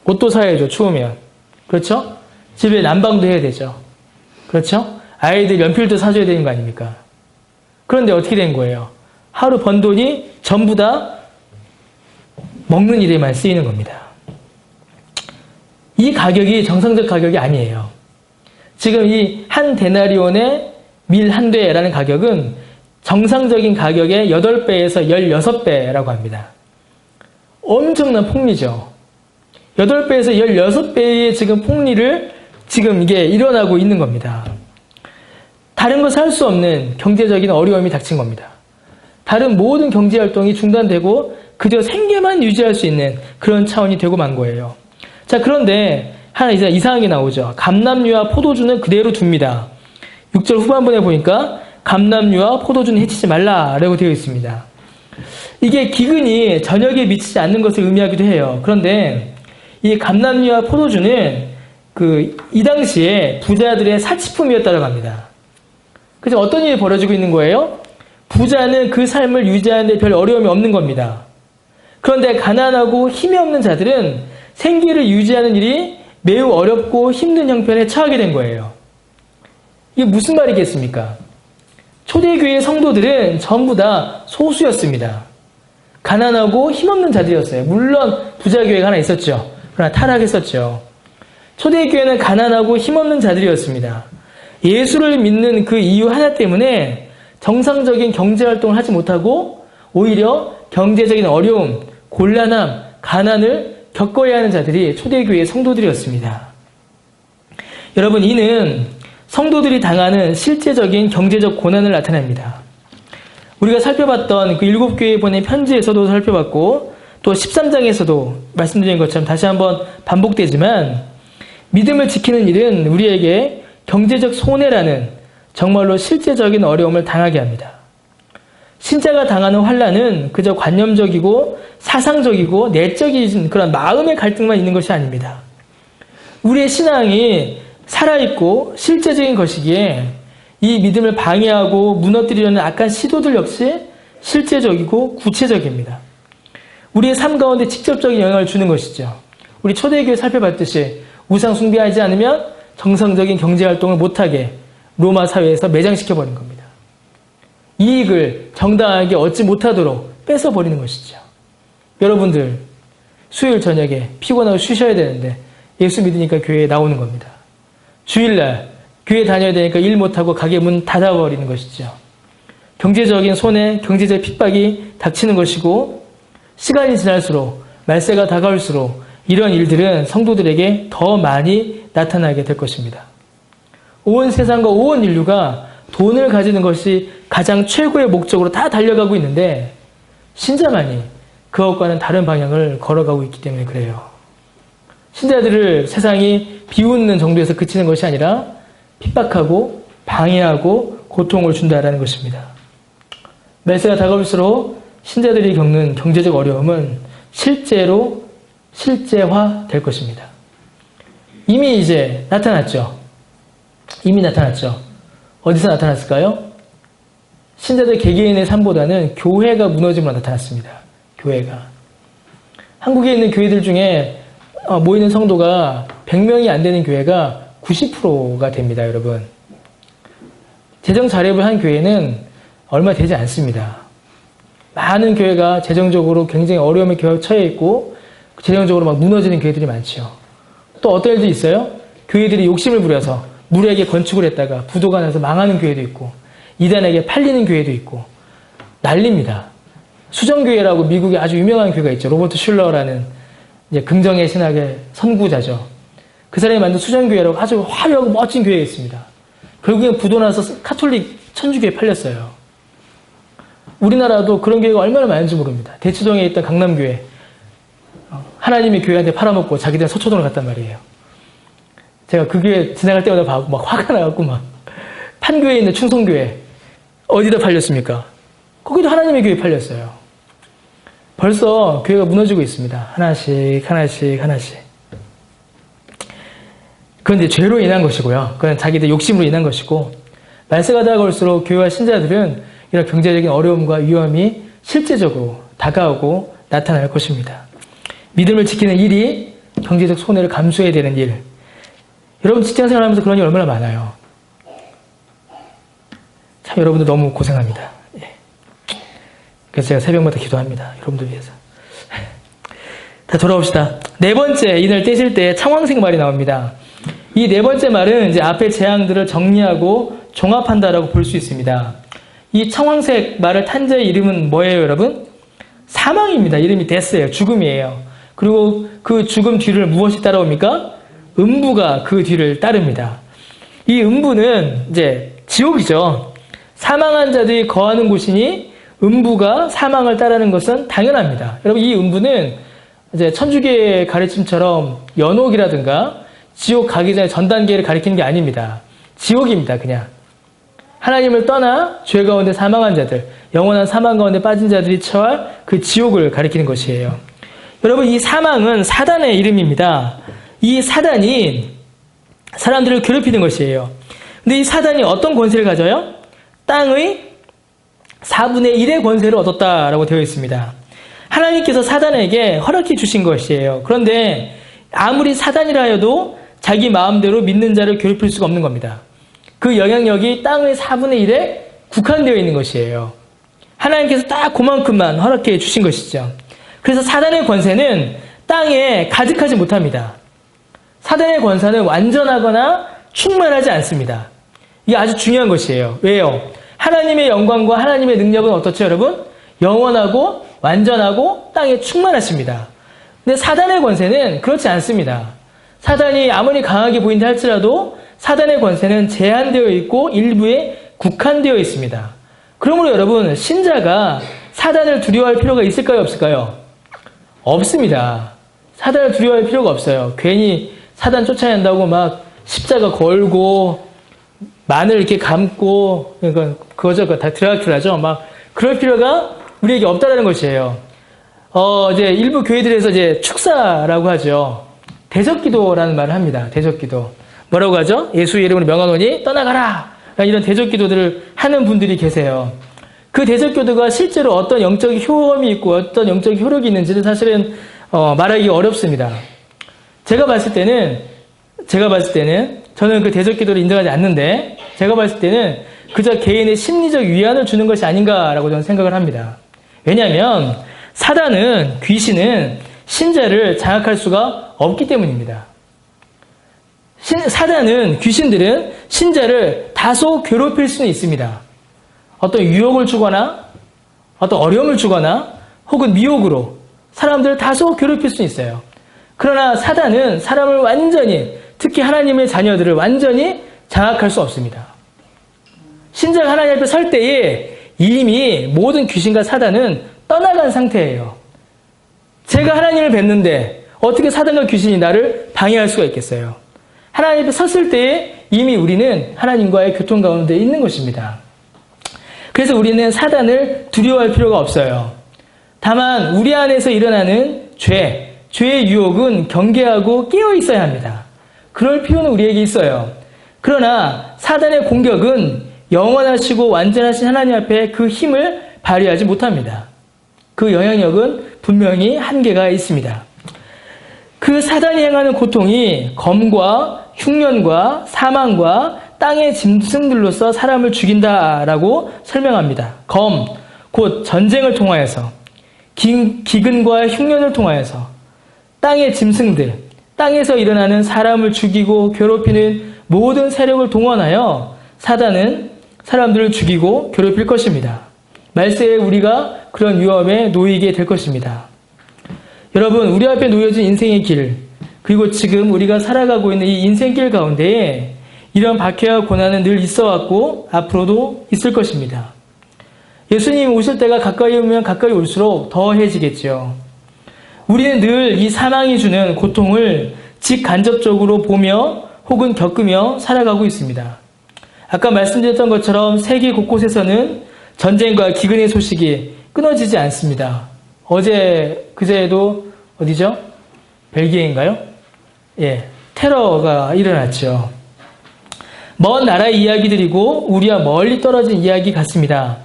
옷도 사야죠. 추우면. 그렇죠? 집에 난방도 해야 되죠. 그렇죠? 아이들 연필도 사줘야 되는 거 아닙니까? 그런데 어떻게 된 거예요? 하루 번 돈이 전부 다 먹는 일에만 쓰이는 겁니다. 이 가격이 정상적 가격이 아니에요. 지금 이 한 데나리온의 밀 한 대라는 가격은 정상적인 가격의 8배에서 16배라고 합니다. 엄청난 폭리죠. 8배에서 16배의 지금 폭리를 지금 이게 일어나고 있는 겁니다. 다른 거 살 수 없는 경제적인 어려움이 닥친 겁니다. 다른 모든 경제활동이 중단되고 그저 생계만 유지할 수 있는 그런 차원이 되고 만 거예요. 자, 그런데 하나 이제 이상한 게 나오죠. 감람류와 포도주는 그대로 둡니다. 6절 후반부에 보니까 감람류와 포도주는 해치지 말라라고 되어 있습니다. 이게 기근이 저녁에 미치지 않는 것을 의미하기도 해요. 그런데 이 감람류와 포도주는 이 당시에 부자들의 사치품이었다고 합니다. 그래서 어떤 일이 벌어지고 있는 거예요? 부자는 그 삶을 유지하는 데 별 어려움이 없는 겁니다. 그런데 가난하고 힘이 없는 자들은 생계를 유지하는 일이 매우 어렵고 힘든 형편에 처하게 된 거예요. 이게 무슨 말이겠습니까? 초대교회 성도들은 전부 다 소수였습니다. 가난하고 힘없는 자들이었어요. 물론 부자교회가 하나 있었죠. 그러나 타락했었죠. 초대교회는 가난하고 힘없는 자들이었습니다. 예수를 믿는 그 이유 하나 때문에 정상적인 경제활동을 하지 못하고 오히려 경제적인 어려움, 곤란함, 가난을 겪어야 하는 자들이 초대교회의 성도들이었습니다. 여러분, 이는 성도들이 당하는 실제적인 경제적 고난을 나타냅니다. 우리가 살펴봤던 그 7교회에 보낸 편지에서도 살펴봤고 또 13장에서도 말씀드린 것처럼 다시 한번 반복되지만 믿음을 지키는 일은 우리에게 경제적 손해라는 정말로 실제적인 어려움을 당하게 합니다. 신자가 당하는 환난은 그저 관념적이고 사상적이고 내적인 그런 마음의 갈등만 있는 것이 아닙니다. 우리의 신앙이 살아있고 실제적인 것이기에 이 믿음을 방해하고 무너뜨리려는 악한 시도들 역시 실제적이고 구체적입니다. 우리의 삶 가운데 직접적인 영향을 주는 것이죠. 우리 초대교회 살펴봤듯이 우상 숭배하지 않으면 정상적인 경제활동을 못하게 로마 사회에서 매장시켜버린 겁니다. 이익을 정당하게 얻지 못하도록 뺏어버리는 것이죠. 여러분들 수요일 저녁에 피곤하고 쉬셔야 되는데 예수 믿으니까 교회에 나오는 겁니다. 주일날 교회 다녀야 되니까 일 못하고 가게 문 닫아버리는 것이죠. 경제적인 손해, 경제적 핍박이 닥치는 것이고 시간이 지날수록 말세가 다가올수록 이런 일들은 성도들에게 더 많이 나타나게 될 것입니다. 온 세상과 온 인류가 돈을 가지는 것이 가장 최고의 목적으로 다 달려가고 있는데 신자만이 그것과는 다른 방향을 걸어가고 있기 때문에 그래요. 신자들을 세상이 비웃는 정도에서 그치는 것이 아니라 핍박하고 방해하고 고통을 준다라는 것입니다. 말세가 다가올수록 신자들이 겪는 경제적 어려움은 실제로 실제화될 것입니다. 이미 이제 나타났죠. 이미 나타났죠. 어디서 나타났을까요? 신자들 개개인의 삶보다는 교회가 무너짐으로 나타났습니다. 교회가. 한국에 있는 교회들 중에 모이는 성도가 100명이 안 되는 교회가 90%가 됩니다, 여러분. 재정 자립을 한 교회는 얼마 되지 않습니다. 많은 교회가 재정적으로 굉장히 어려움에 처해 있고 재정적으로 막 무너지는 교회들이 많죠. 또 어떤 일도 있어요? 교회들이 욕심을 부려서 무리하게 건축을 했다가 부도가 나서 망하는 교회도 있고 이단에게 팔리는 교회도 있고 난립니다. 수정교회라고 미국에 아주 유명한 교회가 있죠. 로버트 슐러라는 이제 긍정의 신학의 선구자죠. 그 사람이 만든 수정교회라고 아주 화려하고 멋진 교회가 있습니다. 결국엔 부도 나서 카톨릭 천주교에 팔렸어요. 우리나라도 그런 교회가 얼마나 많은지 모릅니다. 대치동에 있던 강남교회 하나님의 교회한테 팔아먹고 자기들은 서초동을 갔단 말이에요. 제가 그 교회 지나갈 때마다 봐고 막 화가 나갖고 막 판교에 있는 충성교회 어디다 팔렸습니까? 거기도 하나님의 교회 팔렸어요. 벌써 교회가 무너지고 있습니다. 하나씩. 그건 이제 죄로 인한 것이고요. 그건 자기들 욕심으로 인한 것이고 말세가 다가올수록 교회와 신자들은 이런 경제적인 어려움과 위험이 실제적으로 다가오고 나타날 것입니다. 믿음을 지키는 일이 경제적 손해를 감수해야 되는 일. 여러분 직장생활 하면서 그런 일 얼마나 많아요. 참 여러분들 너무 고생합니다. 그래서 제가 새벽마다 기도합니다. 여러분들 위해서. 자, 돌아옵시다. 네 번째, 인을 떼실 때 창황색 말이 나옵니다. 이 네 번째 말은 이제 앞의 재앙들을 정리하고 종합한다라고 볼 수 있습니다. 이 청황색 말을 탄 자의 이름은 뭐예요, 여러분? 사망입니다. 이름이 데스예요. 죽음이에요. 그리고 그 죽음 뒤를 무엇이 따라옵니까? 음부가 그 뒤를 따릅니다. 이 음부는 이제 지옥이죠. 사망한 자들이 거하는 곳이니 음부가 사망을 따르는 것은 당연합니다. 여러분, 이 음부는 이제 천주교의 가르침처럼 연옥이라든가 지옥 가기 전에 전 단계를 가리키는 게 아닙니다. 지옥입니다, 그냥. 하나님을 떠나 죄 가운데 사망한 자들, 영원한 사망 가운데 빠진 자들이 처할 그 지옥을 가리키는 것이에요. 여러분, 이 사망은 사단의 이름입니다. 이 사단이 사람들을 괴롭히는 것이에요. 근데 이 사단이 어떤 권세를 가져요? 땅의 4분의 1의 권세를 얻었다라고 되어 있습니다. 하나님께서 사단에게 허락해 주신 것이에요. 그런데 아무리 사단이라 해도 자기 마음대로 믿는 자를 괴롭힐 수가 없는 겁니다. 그 영향력이 땅의 4분의 1에 국한되어 있는 것이에요. 하나님께서 딱 그만큼만 허락해 주신 것이죠. 그래서 사단의 권세는 땅에 가득하지 못합니다. 사단의 권세는 완전하거나 충만하지 않습니다. 이게 아주 중요한 것이에요. 왜요? 하나님의 영광과 하나님의 능력은 어떻죠, 여러분? 영원하고 완전하고 땅에 충만하십니다. 근데 사단의 권세는 그렇지 않습니다. 사단이 아무리 강하게 보인다 할지라도 사단의 권세는 제한되어 있고 일부에 국한되어 있습니다. 그러므로 여러분, 신자가 사단을 두려워할 필요가 있을까요, 없을까요? 없습니다. 사단을 두려워할 필요가 없어요. 괜히 사단 쫓아낸다고 막 십자가 걸고 마늘 이렇게 감고, 그러니까 그거죠, 다 드라큘라죠. 막 그럴 필요가 우리에게 없다라는 것이에요. 이제 일부 교회들에서 이제 축사라고 하죠. 대적기도라는 말을 합니다. 대적기도. 뭐라고 하죠? 예수의 이름으로 명하노니 떠나가라! 이런 대적기도들을 하는 분들이 계세요. 그 대적기도가 실제로 어떤 영적 효험이 있고 어떤 영적 효력이 있는지는 사실은 말하기 어렵습니다. 제가 봤을 때는 저는 그 대적기도를 인정하지 않는데 제가 봤을 때는 그저 개인의 심리적 위안을 주는 것이 아닌가라고 저는 생각을 합니다. 왜냐하면 사단은, 귀신은 신자를 장악할 수가 없기 때문입니다. 사단은, 귀신들은 신자를 다소 괴롭힐 수는 있습니다. 어떤 유혹을 주거나 어떤 어려움을 주거나 혹은 미혹으로 사람들을 다소 괴롭힐 수는 있어요. 그러나 사단은 사람을 완전히, 특히 하나님의 자녀들을 완전히 장악할 수 없습니다. 신자가 하나님 앞에 설 때에 이미 모든 귀신과 사단은 떠나간 상태예요. 제가 하나님을 뵀는데 어떻게 사단과 귀신이 나를 방해할 수가 있겠어요? 하나님 앞에 섰을 때에 이미 우리는 하나님과의 교통 가운데 있는 것입니다. 그래서 우리는 사단을 두려워할 필요가 없어요. 다만 우리 안에서 일어나는 죄의 유혹은 경계하고 깨어 있어야 합니다. 그럴 필요는 우리에게 있어요. 그러나 사단의 공격은 영원하시고 완전하신 하나님 앞에 그 힘을 발휘하지 못합니다. 그 영향력은 분명히 한계가 있습니다. 그 사단이 행하는 고통이 검과 흉년과 사망과 땅의 짐승들로서 사람을 죽인다라고 설명합니다. 검, 곧 전쟁을 통하여서, 기근과 흉년을 통하여서, 땅의 짐승들, 땅에서 일어나는 사람을 죽이고 괴롭히는 모든 세력을 동원하여 사단은 사람들을 죽이고 괴롭힐 것입니다. 말세에 우리가 그런 위험에 놓이게 될 것입니다. 여러분, 우리 앞에 놓여진 인생의 길, 그리고 지금 우리가 살아가고 있는 이 인생길 가운데에 이런 박해와 고난은 늘 있어왔고 앞으로도 있을 것입니다. 예수님 오실 때가 가까이 오면 가까이 올수록 더해지겠죠. 우리는 늘 이 사망이 주는 고통을 직간접적으로 보며 혹은 겪으며 살아가고 있습니다. 아까 말씀드렸던 것처럼 세계 곳곳에서는 전쟁과 기근의 소식이 끊어지지 않습니다. 그제에도 어디죠? 벨기에인가요? 예, 테러가 일어났죠. 먼 나라의 이야기들이고 우리와 멀리 떨어진 이야기 같습니다.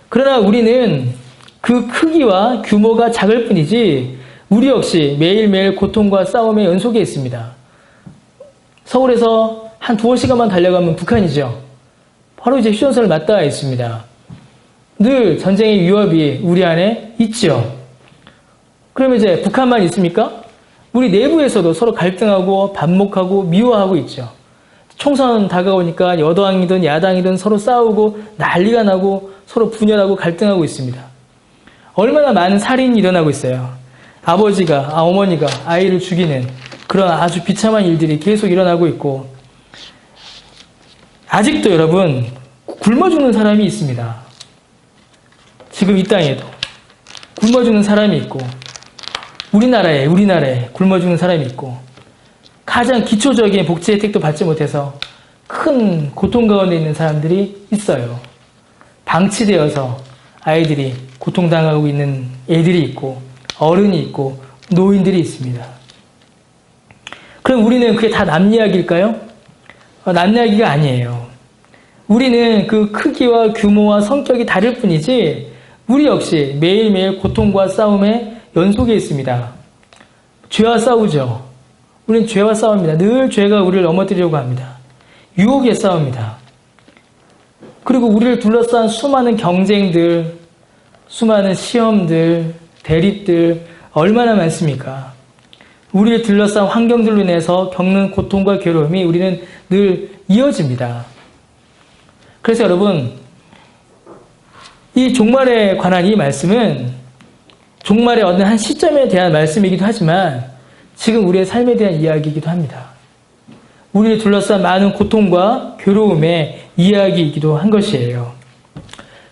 그러나 우리는 그 크기와 규모가 작을 뿐이지 우리 역시 매일매일 고통과 싸움의 연속에 있습니다. 서울에서 한 2-3시간만 달려가면 북한이죠. 바로 이제 휴전선을 맞닿아 있습니다. 늘 전쟁의 위협이 우리 안에 있죠. 그러면 이제 북한만 있습니까? 우리 내부에서도 서로 갈등하고 반목하고 미워하고 있죠. 총선 다가오니까 여당이든 야당이든 서로 싸우고 난리가 나고 서로 분열하고 갈등하고 있습니다. 얼마나 많은 살인이 일어나고 있어요. 어머니가 아이를 죽이는 그런 아주 비참한 일들이 계속 일어나고 있고, 아직도 여러분 굶어 죽는 사람이 있습니다. 지금 이 땅에도 굶어 죽는 사람이 있고, 우리나라에 굶어 죽는 사람이 있고, 가장 기초적인 복지 혜택도 받지 못해서 큰 고통 가운데 있는 사람들이 있어요. 방치되어서 아이들이 고통당하고 있는 애들이 있고, 어른이 있고, 노인들이 있습니다. 그럼 우리는 그게 다 남 이야기일까요? 남 이야기가 아니에요. 우리는 그 크기와 규모와 성격이 다를 뿐이지 우리 역시 매일매일 고통과 싸움의 연속에 있습니다. 죄와 싸우죠. 우리는 죄와 싸웁니다. 늘 죄가 우리를 넘어뜨리려고 합니다. 유혹에 싸웁니다. 그리고 우리를 둘러싼 수많은 경쟁들, 수많은 시험들, 대립들 얼마나 많습니까? 우리를 둘러싼 환경들로 인해서 겪는 고통과 괴로움이 우리는 늘 이어집니다. 그래서 여러분, 이 종말에 관한 이 말씀은 종말의 어느 한 시점에 대한 말씀이기도 하지만 지금 우리의 삶에 대한 이야기이기도 합니다. 우리를 둘러싼 많은 고통과 괴로움의 이야기이기도 한 것이에요.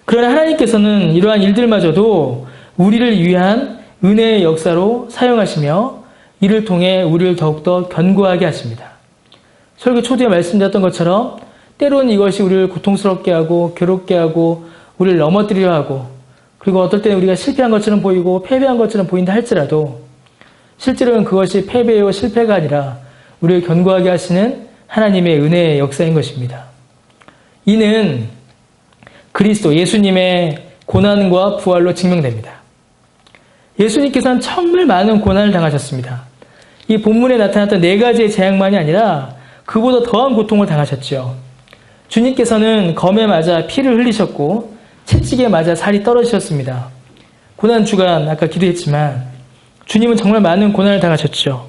그러나 하나님께서는 이러한 일들마저도 우리를 위한 은혜의 역사로 사용하시며 이를 통해 우리를 더욱더 견고하게 하십니다. 설교 초두에 말씀드렸던 것처럼 때로는 이것이 우리를 고통스럽게 하고 괴롭게 하고 우리를 넘어뜨리려 하고, 그리고 어떨 때는 우리가 실패한 것처럼 보이고 패배한 것처럼 보인다 할지라도 실제로는 그것이 패배와 실패가 아니라 우리를 견고하게 하시는 하나님의 은혜의 역사인 것입니다. 이는 그리스도 예수님의 고난과 부활로 증명됩니다. 예수님께서는 정말 많은 고난을 당하셨습니다. 이 본문에 나타났던 4가지의 재앙만이 아니라 그보다 더한 고통을 당하셨죠. 주님께서는 검에 맞아 피를 흘리셨고 채찍에 맞아 살이 떨어지셨습니다. 고난주간 아까 기도했지만 주님은 정말 많은 고난을 당하셨죠.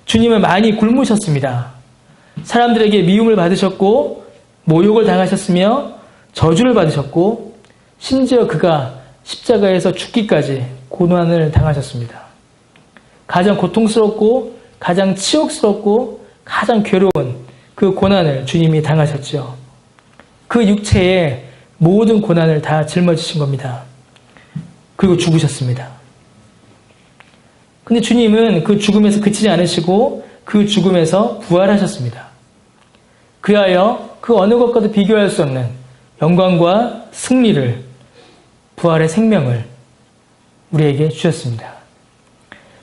주님은 많이 굶으셨습니다. 사람들에게 미움을 받으셨고 모욕을 당하셨으며 저주를 받으셨고 심지어 그가 십자가에서 죽기까지 고난을 당하셨습니다. 가장 고통스럽고 가장 치욕스럽고 가장 괴로운 그 고난을 주님이 당하셨죠. 그 육체에 모든 고난을 다 짊어지신 겁니다. 그리고 죽으셨습니다. 근데 주님은 그 죽음에서 그치지 않으시고 그 죽음에서 부활하셨습니다. 그리하여 그 어느 것과도 비교할 수 없는 영광과 승리를, 부활의 생명을 우리에게 주셨습니다.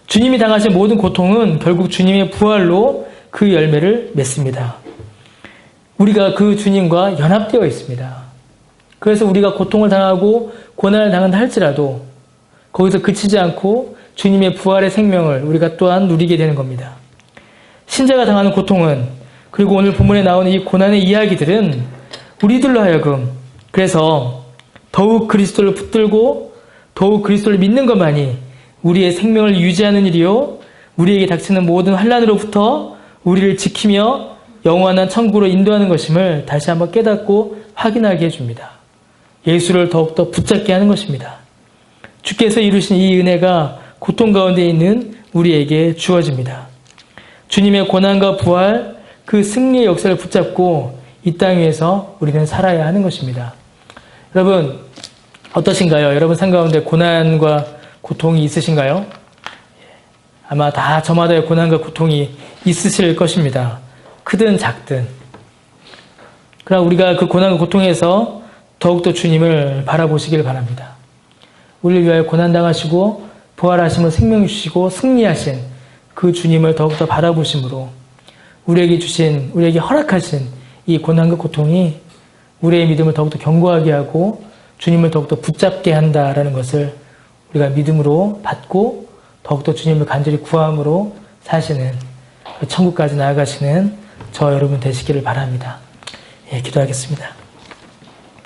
주님이 당하신 모든 고통은 결국 주님의 부활로 그 열매를 맺습니다. 우리가 그 주님과 연합되어 있습니다. 그래서 우리가 고통을 당하고 고난을 당한다 할지라도 거기서 그치지 않고 주님의 부활의 생명을 우리가 또한 누리게 되는 겁니다. 신자가 당하는 고통은, 그리고 오늘 본문에 나오는 이 고난의 이야기들은 우리들로 하여금 그래서 더욱 그리스도를 붙들고 더욱 그리스도를 믿는 것만이 우리의 생명을 유지하는 일이요, 우리에게 닥치는 모든 환난으로부터 우리를 지키며 영원한 천국으로 인도하는 것임을 다시 한번 깨닫고 확인하게 해줍니다. 예수를 더욱더 붙잡게 하는 것입니다. 주께서 이루신 이 은혜가 고통 가운데 있는 우리에게 주어집니다. 주님의 고난과 부활, 그 승리의 역사를 붙잡고 이 땅 위에서 우리는 살아야 하는 것입니다. 여러분 어떠신가요? 여러분 삶 가운데 고난과 고통이 있으신가요? 아마 다 저마다의 고난과 고통이 있으실 것입니다. 크든 작든. 그러나 우리가 그 고난과 고통에서 더욱더 주님을 바라보시길 바랍니다. 우리를 위하여 고난당하시고 부활하심을 생명 주시고 승리하신 그 주님을 더욱더 바라보심으로 우리에게 허락하신 이 고난과 고통이 우리의 믿음을 더욱더 견고하게 하고 주님을 더욱더 붙잡게 한다라는 것을 우리가 믿음으로 받고 더욱더 주님을 간절히 구함으로 사시는, 천국까지 나아가시는 저 여러분 되시기를 바랍니다. 예, 기도하겠습니다.